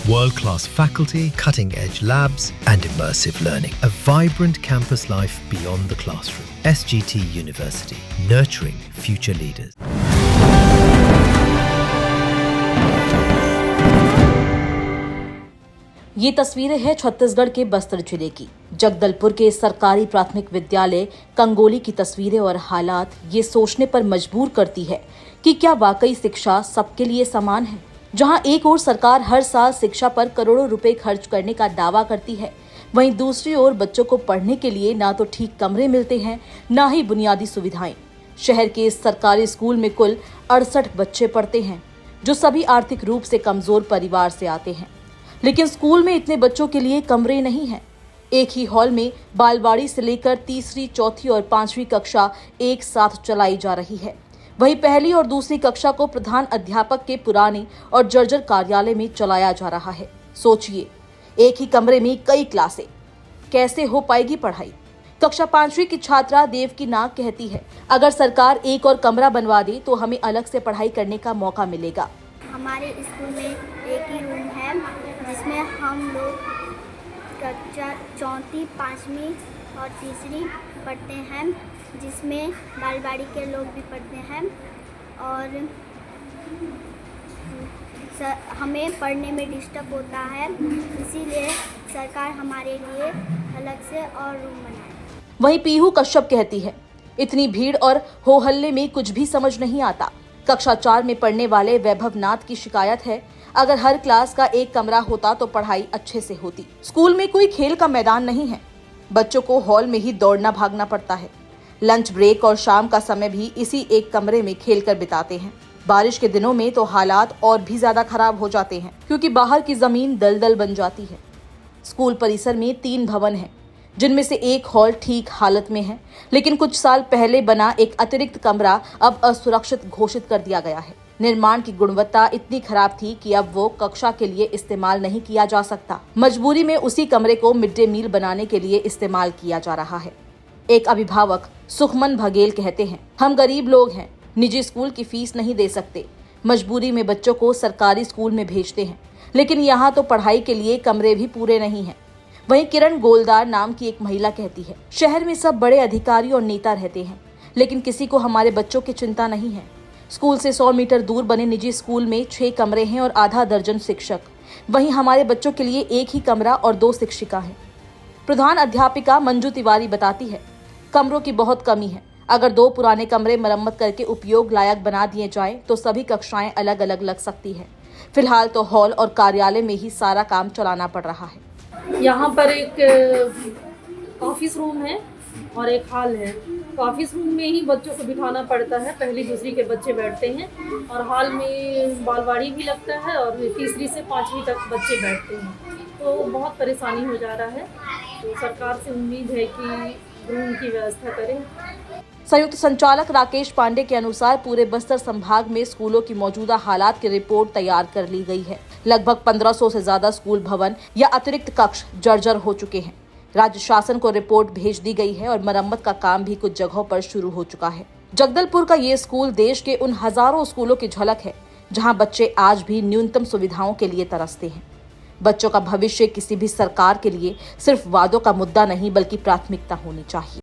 World-class faculty, cutting-edge labs and immersive learning. A vibrant campus life beyond the classroom. SGT University, nurturing future leaders. ये तस्वीरें हैं छत्तीसगढ़ के बस्तर जिले की। जगदलपुर के सरकारी प्राथमिक विद्यालय कंगोली की तस्वीरें और हालात ये सोचने पर मजबूर करती है कि क्या वाकई शिक्षा सबके लिए समान है। जहां एक ओर सरकार हर साल शिक्षा पर करोड़ों रुपए खर्च करने का दावा करती है, वहीं दूसरी ओर बच्चों को पढ़ने के लिए ना तो ठीक कमरे मिलते हैं, ना ही बुनियादी सुविधाएं। शहर के इस सरकारी स्कूल में कुल 68 बच्चे पढ़ते हैं, जो सभी आर्थिक रूप से कमजोर परिवार से आते हैं। लेकिन स्कूल में इतने बच्चों के लिए कमरे नहीं हैं। एक ही हॉल में बालवाड़ी से लेकर तीसरी, चौथी और 5वीं कक्षा एक साथ चलाई जा रही है। वहीं पहली और दूसरी कक्षा को प्रधान अध्यापक के पुराने और जर्जर कार्यालय में चलाया जा रहा है। सोचिए, एक ही कमरे में कई क्लासें, कैसे हो पाएगी पढ़ाई। कक्षा 5वीं की छात्रा देवकी नाग कहती है, अगर सरकार एक और कमरा बनवा दे तो हमें अलग से पढ़ाई करने का मौका मिलेगा। हमारे स्कूल में एक ही रूम है जिसमें हम लोग कक्षा 4वीं, 5वीं और तीसरी पढ़ते हैं, जिसमें बालवाड़ी के लोग भी पढ़ते हैं और हमें पढ़ने में डिस्टर्ब होता है, इसीलिए सरकार हमारे लिए अलग से और रूम बनाए। वहीं पीहू कश्यप कहती है, इतनी भीड़ और हो हल्ले में कुछ भी समझ नहीं आता। कक्षा 4 में पढ़ने वाले वैभव नाथ की शिकायत है, अगर हर क्लास का एक कमरा होता तो पढ़ाई अच्छे से होती। स्कूल में कोई खेल का मैदान नहीं है, बच्चों को हॉल में ही दौड़ना भागना पड़ता है। लंच ब्रेक और शाम का समय भी इसी एक कमरे में खेलकर बिताते हैं। बारिश के दिनों में तो हालात और भी ज्यादा खराब हो जाते हैं, क्योंकि बाहर की जमीन दलदल बन जाती है। स्कूल परिसर में 3 भवन हैं, जिनमें से एक हॉल ठीक हालत में है, लेकिन कुछ साल पहले बना एक अतिरिक्त कमरा अब असुरक्षित घोषित कर दिया गया है। निर्माण की गुणवत्ता इतनी खराब थी कि अब वो कक्षा के लिए इस्तेमाल नहीं किया जा सकता। मजबूरी में उसी कमरे को मिड डे मील बनाने के लिए इस्तेमाल किया जा रहा है। एक अभिभावक सुखमन बघेल कहते हैं, हम गरीब लोग हैं, निजी स्कूल की फीस नहीं दे सकते, मजबूरी में बच्चों को सरकारी स्कूल में भेजते हैं, लेकिन यहाँ तो पढ़ाई के लिए कमरे भी पूरे नहीं हैं। वहीं किरण गोलदार नाम की एक महिला कहती है, शहर में सब बड़े अधिकारी और नेता रहते हैं, लेकिन किसी को हमारे बच्चों की चिंता नहीं है। स्कूल से 100 मीटर दूर बने निजी स्कूल में 6 कमरे हैं और आधा दर्जन शिक्षक। वहीं हमारे बच्चों के लिए एक ही कमरा और 2 शिक्षिका हैं। प्रधान अध्यापिका मंजू तिवारी बताती है, कमरों की बहुत कमी है। अगर 2 पुराने कमरे मरम्मत करके उपयोग लायक बना दिए जाएं तो सभी कक्षाएं अलग अलग लग सकती है। फिलहाल तो हॉल और कार्यालय में ही सारा काम चलाना पड़ रहा है। यहाँ पर एक ऑफिस रूम है और एक हॉल है। ऑफिस रूम में ही बच्चों को बिठाना पड़ता है, पहली दूसरी के बच्चे बैठते हैं, और हॉल में बालवाड़ी भी लगता है और तीसरी से 5वीं तक बच्चे बैठते हैं। तो बहुत परेशानी हो जा रहा है, तो सरकार से उम्मीद है कि रूम की व्यवस्था करें। संयुक्त संचालक राकेश पांडे के अनुसार पूरे बस्तर संभाग में स्कूलों की मौजूदा हालात की रिपोर्ट तैयार कर ली गई है। लगभग 1500 से ज्यादा स्कूल भवन या अतिरिक्त कक्ष जर्जर हो चुके हैं। राज्य शासन को रिपोर्ट भेज दी गई है और मरम्मत का काम भी कुछ जगहों पर शुरू हो चुका है। जगदलपुर का ये स्कूल देश के उन हजारों स्कूलों की झलक है, जहां बच्चे आज भी न्यूनतम सुविधाओं के लिए तरसते हैं। बच्चों का भविष्य किसी भी सरकार के लिए सिर्फ वादों का मुद्दा नहीं, बल्कि प्राथमिकता होनी चाहिए।